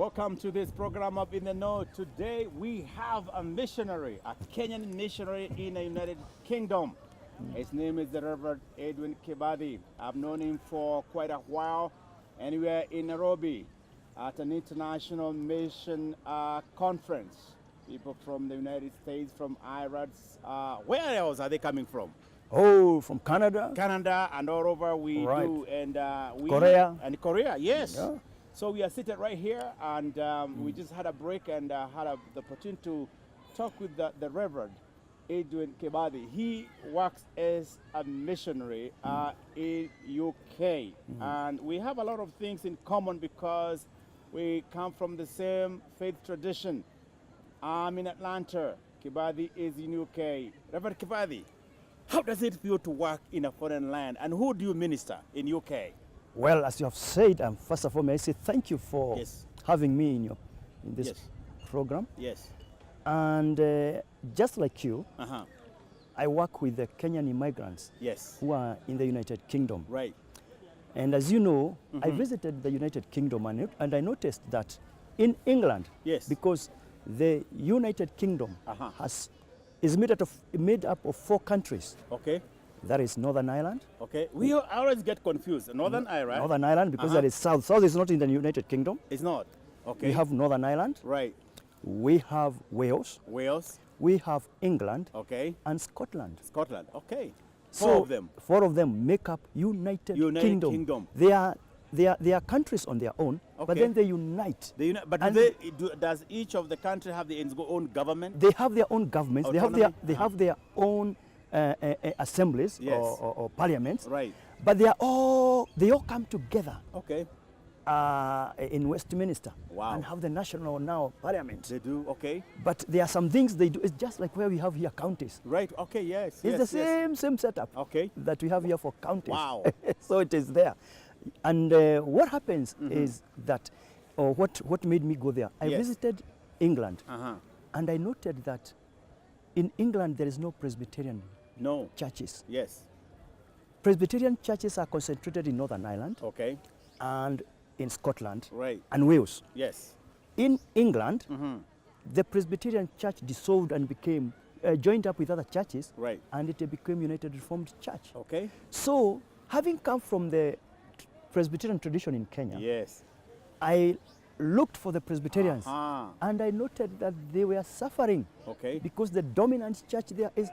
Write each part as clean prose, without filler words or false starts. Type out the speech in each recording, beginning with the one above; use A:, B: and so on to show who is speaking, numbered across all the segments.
A: Welcome to this program Up in the Know. Today we have a missionary, a Kenyan missionary in the United Kingdom. His name is the Reverend Edwin Kibadi. I've known him for quite a while, and we are in Nairobi at an international mission conference. People from the United States, from IRADS, where else are they coming from?
B: Oh, from Canada.
A: Canada and all over we
B: Right.
A: do, and
B: Korea.
A: and Korea, yes.
B: Yeah.
A: So we are seated right here, and we just had a break and had the opportunity to talk with the Reverend Edwin Kibadi. He works as a missionary in UK, and we have a lot of things in common because we come from the same faith tradition. I'm in Atlanta. Kibadi is in UK. Reverend Kibadi, how does it feel to work in a foreign land, and who do you minister in UK?
B: Well, as you have said, first of all, may I say thank you for
A: Yes.
B: having me in this
A: Yes.
B: program.
A: Yes.
B: And just like you,
A: Uh-huh.
B: I work with the Kenyan immigrants
A: Yes.
B: who are in the United Kingdom.
A: Right.
B: And as you know, I visited the United Kingdom and I noticed that in England,
A: Yes.
B: because the United Kingdom
A: Uh-huh.
B: is made up of 4 countries.
A: Okay.
B: That is Northern Ireland.
A: Okay. We always get confused. Northern Ireland.
B: Northern Ireland, because that is South. South is not in the United Kingdom.
A: It's not. Okay.
B: We have Northern Ireland.
A: Right.
B: We have Wales.
A: Wales.
B: We have England
A: Okay.
B: and Scotland.
A: Scotland. Okay.
B: So
A: 4 of them.
B: 4 of them make up United Kingdom. They are countries on their own, but
A: Okay.
B: then they unite.
A: But
B: And
A: does each of the country have their own government?
B: They have their own governments.
A: Autonomy?
B: They have their own assemblies
A: Yes.
B: or parliaments.
A: Right.
B: But they all come together
A: Okay.
B: in Westminster
A: Wow.
B: and have the national now parliament.
A: They do. Okay.
B: But there are some things they do. It's just like where we have here counties.
A: Right. Okay. Yes.
B: It's
A: yes,
B: the
A: yes.
B: same setup
A: Okay.
B: that we have here for counties.
A: Wow.
B: So it is there. And what happens is that, or what made me go there, I
A: Yes.
B: visited England,
A: Uh-huh.
B: and I noted that in England there is no Presbyterian
A: No.
B: churches.
A: Yes.
B: Presbyterian churches are concentrated in Northern Ireland
A: Okay.
B: and in Scotland
A: Right.
B: and Wales.
A: Yes.
B: In England, the Presbyterian church dissolved and became joined up with other churches,
A: Right.
B: and it became United Reformed Church.
A: Okay.
B: So, having come from the Presbyterian tradition in Kenya,
A: Yes.
B: I looked for the Presbyterians,
A: Ah.
B: and I noted that they were suffering
A: Okay.
B: because the dominant church there is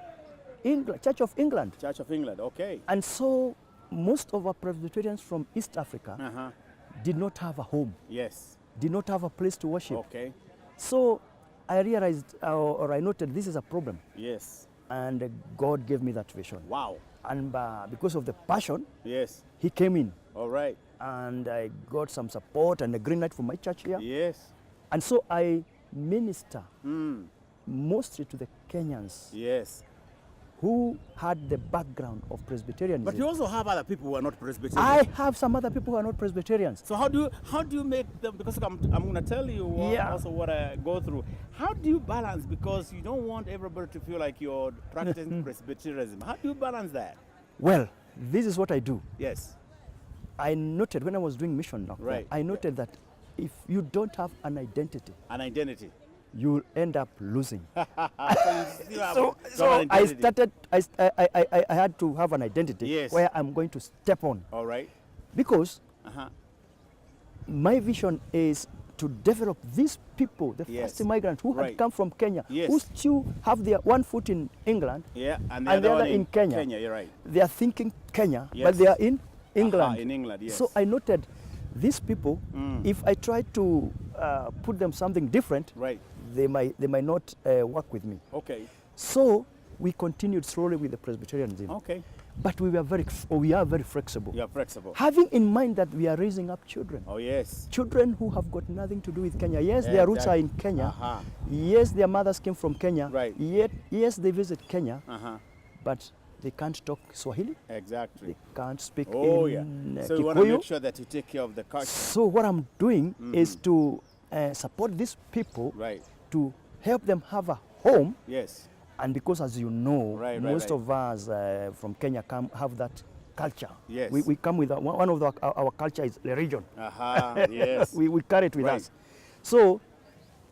B: Church of England.
A: Church of England. Okay.
B: And so most of our Presbyterians from East Africa
A: Uh-huh.
B: did not have a home,
A: Yes.
B: did not have a place to worship.
A: Okay.
B: So I realized, or I noted, this is a problem.
A: Yes.
B: And God gave me that vision.
A: Wow.
B: And because of the passion,
A: Yes.
B: He came in.
A: All right.
B: And I got some support and a green light from my church here.
A: Yes.
B: And so I minister
A: Mm.
B: mostly to the Kenyans
A: Yes.
B: who had the background of Presbyterianism.
A: But you also have other people who are not Presbyterian.
B: I have some other people who are not Presbyterians.
A: So how do you make them? Because I'm going to tell you also what I go through. How do you balance? Because you don't want everybody to feel like you're practicing Presbyterianism. How do you balance that?
B: Well, this is what I do.
A: Yes.
B: I noted when I was doing mission now,
A: Right.
B: I noted that if you don't have an identity,
A: An identity.
B: you'll end up losing.
A: So you still have
B: So
A: an
B: I
A: identity.
B: started, I had to have an identity
A: Yes.
B: where I'm going to step on.
A: All right.
B: Because
A: Uh-huh.
B: my vision is to develop these people, the
A: Yes.
B: first immigrants who
A: Right.
B: had come from Kenya,
A: Yes.
B: who still have their one foot in England,
A: Yeah. And
B: and the other
A: one
B: in Kenya.
A: Kenya. You're right.
B: They are thinking Kenya,
A: Yes.
B: but they are in England.
A: In England. Yes.
B: So I noted these people, if I try to put them something different,
A: Right.
B: they might not work with me.
A: Okay.
B: So we continued slowly with the Presbyterianism.
A: Okay.
B: But we are very flexible.
A: You are flexible.
B: Having in mind that we are raising up children.
A: Oh yes.
B: Children who have got nothing to do with Kenya. Yes, their roots are in Kenya.
A: Uh-huh.
B: Yes, their mothers came from Kenya.
A: Right.
B: Yet, yes, they visit Kenya,
A: Uh-huh.
B: but they can't talk Swahili.
A: Exactly.
B: They can't speak
A: Oh
B: in
A: yeah. So you want to
B: Kikuyu.
A: make sure that you take care of the culture.
B: So what I'm doing is to support these people,
A: Right.
B: to help them have a home.
A: Yes.
B: And because, as you know,
A: Right,
B: most
A: right.
B: of us from Kenya have that culture.
A: Yes.
B: We come with one of our culture is religion.
A: Aha. Yes.
B: We carry it with
A: Right.
B: us. So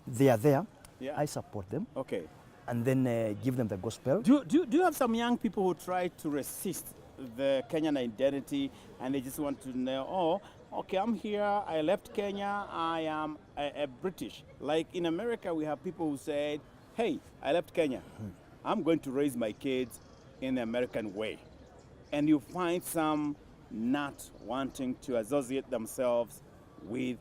B: they are there.
A: Yeah.
B: I support them,
A: Okay.
B: and then give them the gospel.
A: Do you have some young people who try to resist the Kenyan identity and they just want to know, oh, okay, I'm here, I left Kenya, I am a British. Like in America, we have people who said, hey, I left Kenya, I'm going to raise my kids in the American way. And you find some not wanting to associate themselves with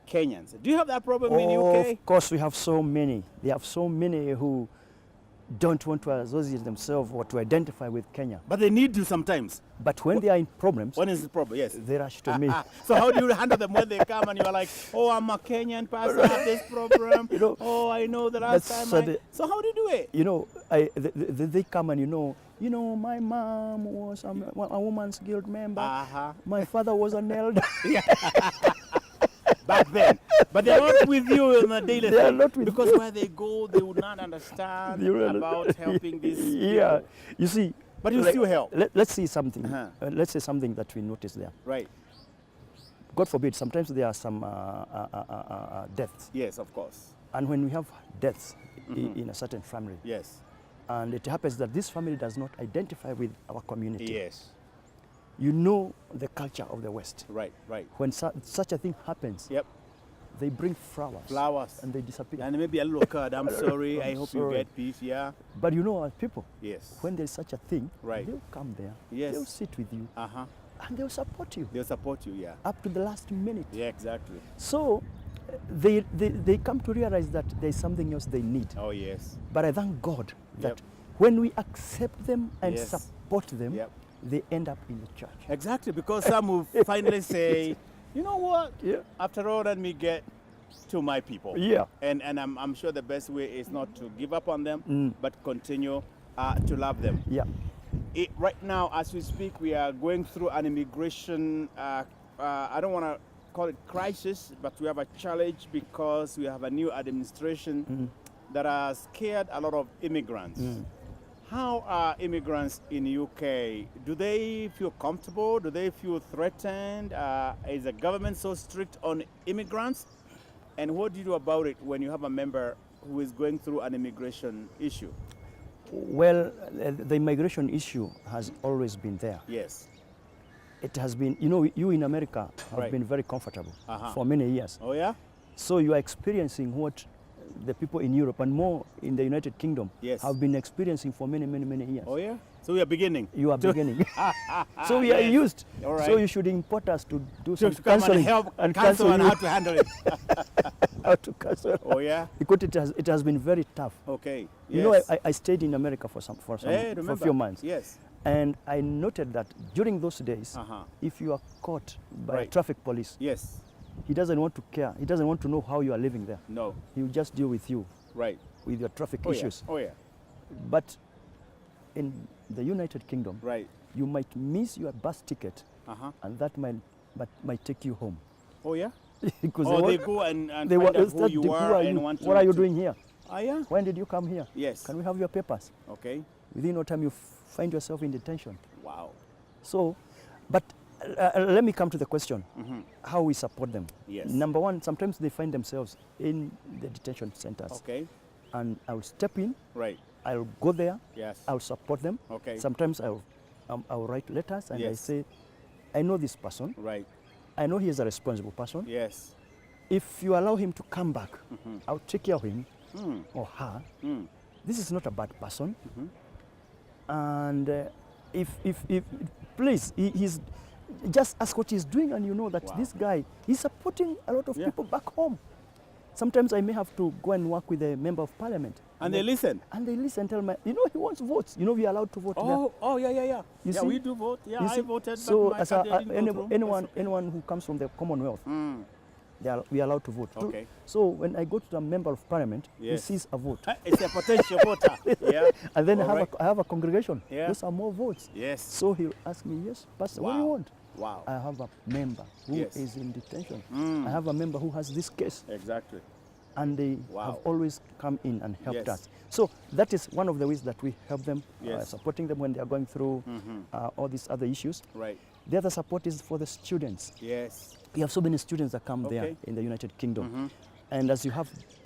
A: Kenyans. Do you have that problem in UK?
B: Of course, we have so many. They have so many who don't want to associate themselves or to identify with Kenya.
A: But they need to sometimes.
B: But when they are in problems,
A: When is the problem? Yes.
B: they rush to me.
A: So how do you handle them when they come and you're like, oh, I'm a Kenyan person, I have this problem.
B: You know,
A: oh, I know the last
B: that's
A: time.
B: so
A: So how do you do it?
B: You know, they come and you know, my mom was a Women's Guild member.
A: Uh-huh.
B: My father was an elder.
A: Back then. But they're not with you on a daily
B: They are
A: thing.
B: not with
A: Because
B: you.
A: where they go, they would not understand
B: You know,
A: about helping these
B: Yeah,
A: people.
B: you see.
A: But you still help.
B: Let's see something.
A: Uh-huh.
B: Let's say something that we notice there.
A: Right.
B: God forbid, sometimes there are some deaths.
A: Yes, of course.
B: And when we have deaths in a certain family,
A: Yes.
B: and it happens that this family does not identify with our community,
A: Yes.
B: you know the culture of the West.
A: Right, right.
B: When such a thing happens,
A: Yep.
B: they bring flowers,
A: Flowers.
B: and they disappear.
A: And maybe a little card. I'm sorry. I
B: I'm
A: hope
B: sorry.
A: you get peace. Yeah.
B: But you know our people,
A: Yes.
B: when there's such a thing,
A: Right.
B: they'll come there,
A: Yes.
B: they'll sit with you,
A: Uh-huh.
B: and they'll support you
A: They'll support you, yeah.
B: up to the last minute.
A: Yeah, exactly.
B: So they come to realize that there's something else they need.
A: Oh, yes.
B: But I thank God that
A: Yep.
B: when we accept them and
A: Yes.
B: support them,
A: Yep.
B: they end up in the church.
A: Exactly, because some will finally say, you know what?
B: Yeah.
A: After all, let me get to my people.
B: Yeah.
A: And I'm sure the best way is not to give up on them, but continue to love them.
B: Yeah.
A: Right now, as we speak, we are going through an immigration, I don't want to call it crisis, but we have a challenge because we have a new administration that has scared a lot of immigrants. How are immigrants in UK? Do they feel comfortable? Do they feel threatened? Is the government so strict on immigrants? And what do you do about it when you have a member who is going through an immigration issue?
B: Well, the immigration issue has always been there.
A: Yes.
B: It has been, you know, you in America have
A: Right.
B: been very comfortable
A: Uh-huh.
B: for many years.
A: Oh, yeah?
B: So you are experiencing what the people in Europe and more in the United Kingdom
A: Yes.
B: have been experiencing for many, many, many years.
A: Oh, yeah? So we are beginning.
B: You are beginning. So we are
A: Yes.
B: used.
A: All right.
B: So you should import us to do some
A: To come and
B: counseling
A: help
B: and
A: counsel on
B: you
A: how to handle it.
B: how to counsel.
A: Oh, yeah?
B: Because it has been very tough.
A: Okay.
B: You know,
A: Yes.
B: I stayed in America for
A: Hey,
B: for a
A: remember.
B: few months,
A: Yes.
B: and I noted that during those days,
A: Uh-huh.
B: if you are caught by
A: Right.
B: traffic police,
A: Yes.
B: he doesn't want to care. He doesn't want to know how you are living there.
A: No.
B: He will just deal with you
A: Right.
B: with your traffic
A: Oh,
B: issues.
A: yeah. Oh, yeah.
B: But in the United Kingdom,
A: Right.
B: you might miss your bus ticket,
A: Uh-huh.
B: and that might take you home.
A: Oh, yeah?
B: Because
A: Oh, they
B: want-
A: go and
B: they
A: find
B: want
A: out who you
B: who
A: are
B: are
A: and
B: you?
A: want to...
B: What are you
A: to-
B: doing here?
A: Ah, yeah?
B: When did you come here?
A: Yes.
B: Can we have your papers?
A: Okay.
B: Within no time, you find yourself in detention.
A: Wow.
B: So, but let me come to the question, how we support them.
A: Yes.
B: Number one, sometimes they find themselves in the detention centers.
A: Okay.
B: And I'll step in,
A: Right.
B: I'll go there,
A: Yes.
B: I'll support them.
A: Okay.
B: Sometimes I'll write letters and I
A: Yes.
B: say, I know this person,
A: Right.
B: I know he is a responsible person.
A: Yes.
B: If you allow him to come back, I'll take care of him
A: Mm.
B: or her.
A: Mm.
B: This is not a bad person. And if please, he's just ask what he's doing, and you know that
A: Wow.
B: this guy, he's supporting a lot of
A: Yeah.
B: people back home. Sometimes I may have to go and work with a member of parliament.
A: And they listen.
B: And they listen, tell me, you know, he wants votes. You know, we are allowed to vote there.
A: Oh, yeah, yeah, yeah.
B: You
A: yeah,
B: see?
A: we do vote. Yeah,
B: You
A: I
B: see?
A: voted,
B: So
A: but my
B: as a,
A: candidate didn't go through.
B: anyone,
A: That's okay.
B: anyone who comes from the Commonwealth,
A: Mm.
B: we are allowed to vote.
A: Okay.
B: So when I go to the member of parliament,
A: Yes.
B: he sees a vote.
A: It's a potential voter. Yeah.
B: And then
A: All right.
B: I have a congregation.
A: Yeah.
B: Those are more votes.
A: Yes.
B: So he'll ask me, yes, Pastor, what do you
A: Wow.
B: want?
A: Wow.
B: I have a member who is
A: Yes.
B: in detention.
A: Mm.
B: I have a member who has this case.
A: Exactly.
B: And they
A: Wow.
B: have always come in and helped
A: Yes.
B: us. So that is one of the ways that we help them,
A: Yes.
B: supporting them when they are going through all these other issues.
A: Right.
B: The other support is for the students.
A: Yes.
B: We have so many students that come
A: Okay.
B: there in the United Kingdom. And as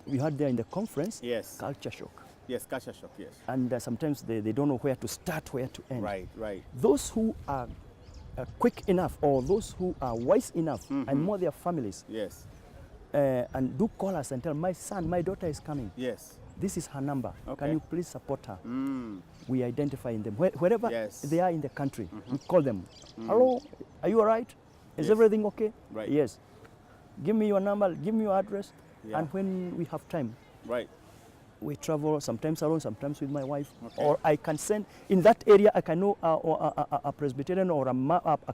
B: we had there in the conference,
A: Yes.
B: culture shock.
A: Yes, culture shock, yes.
B: And sometimes they don't know where to start, where to end.
A: Right, right.
B: Those who are quick enough, or those who are wise enough, and more their families,
A: Yes,
B: and do call us and tell, my son, my daughter is coming.
A: yes.
B: This is her number.
A: Okay.
B: Can you please support her?
A: Mm.
B: We identify them. Wherever
A: Yes.
B: they are in the country, we call them. Hello, are you all right? Is
A: Yes.
B: everything okay?
A: Right.
B: Yes. Give me your number, give me your address.
A: Yeah.
B: And when we have time,
A: Right.
B: we travel, sometimes alone, sometimes with my wife.
A: Okay.
B: Or I can send, in that area, I can know a Presbyterian or a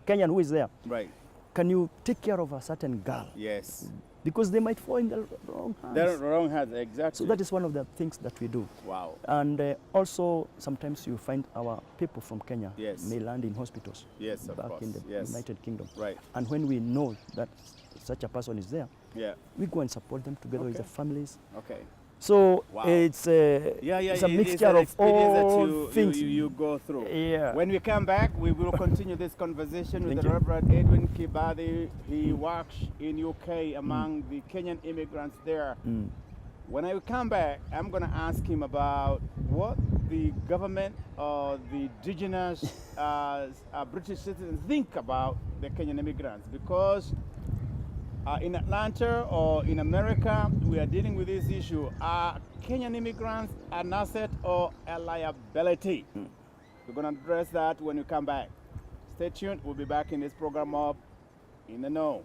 B: Kenyan who is there.
A: Right.
B: Can you take care of a certain girl?
A: Yes.
B: Because they might fall in the wrong hands.
A: They're wrong hands, exactly.
B: So that is one of the things that we do.
A: Wow.
B: And also, sometimes you find our people from Kenya
A: Yes.
B: may land in hospitals
A: Yes, of
B: back
A: course.
B: in the
A: Yes.
B: United Kingdom.
A: Right.
B: And when we know that such a person is there,
A: Yeah.
B: we go and support them together with
A: Okay.
B: the families.
A: Okay.
B: So
A: Wow.
B: it's
A: Yeah, yeah.
B: it's a
A: it is
B: mixture
A: an
B: of
A: experience
B: all
A: that
B: things.
A: you go through.
B: Yeah.
A: When we come back, we will continue this conversation with
B: Thank
A: the
B: you.
A: Reverend Edwin Kibadi. He works in UK among the Kenyan immigrants there. When I come back, I'm going to ask him about what the government or the indigenous British citizens think about the Kenyan immigrants, because in Atlanta or in America, we are dealing with this issue. Are Kenyan immigrants an asset or a liability? We're going to address that when we come back. Stay tuned. We'll be back in this program of In the Know.